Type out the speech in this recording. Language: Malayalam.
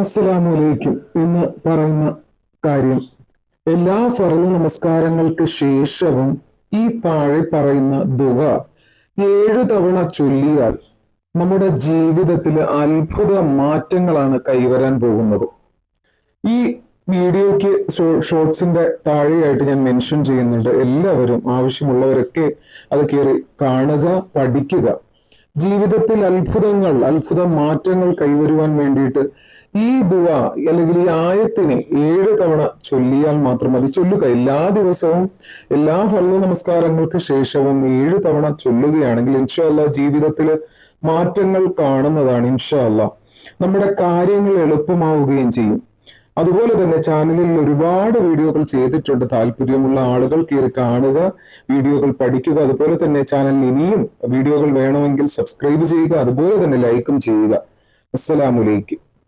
അസ്സലാമലൈക്കും. ഇന്ന് പറയുന്ന കാര്യം, എല്ലാ ഫർള് നമസ്കാരങ്ങൾക്ക് ശേഷവും ഈ താഴെ പറയുന്ന ദുആ 7 തവണ ചൊല്ലിയാൽ നമ്മുടെ ജീവിതത്തിൽ അത്ഭുത മാറ്റങ്ങളാണ് കൈവരാൻ പോകുന്നത്. ഈ വീഡിയോയ്ക്ക് ഷോർട്സിന്റെ താഴെയായിട്ട് ഞാൻ മെൻഷൻ ചെയ്യുന്നുണ്ട്. എല്ലാവരും ആവശ്യമുള്ളവരൊക്കെ അത് കയറി കാണുക, പഠിക്കുക. ജീവിതത്തിൽ അത്ഭുത മാറ്റങ്ങൾ കൈവരുവാൻ വേണ്ടിയിട്ട് ഈ ദുആ അല്ലെങ്കിൽ ഈ ആയത്തിനെ 7 തവണ ചൊല്ലിയാൽ മാത്രം മതി. ചൊല്ലുക എല്ലാ ദിവസവും, എല്ലാ ഫർള് നമസ്കാരങ്ങൾക്ക് ശേഷവും 7 തവണ ചൊല്ലുകയാണെങ്കിൽ ഇൻഷാ അല്ലാഹ് ജീവിതത്തിൽ മാറ്റങ്ങൾ കാണുന്നതാണ്. ഇൻഷാ അല്ലാഹ് നമ്മുടെ കാര്യങ്ങൾ എളുപ്പമാവുകയും ചെയ്യും. അതുപോലെ തന്നെ ചാനലിൽ ഒരുപാട് വീഡിയോകൾ ചെയ്തിട്ടുണ്ട്. താല്പര്യമുള്ള ആളുകൾ കയറി കാണുക, വീഡിയോകൾ പഠിക്കുക. അതുപോലെ തന്നെ ചാനലിൽ ഇനിയും വീഡിയോകൾ വേണമെങ്കിൽ സബ്സ്ക്രൈബ് ചെയ്യുക, അതുപോലെ തന്നെ ലൈക്കും ചെയ്യുക. അസ്സലാമു അലൈക്കും.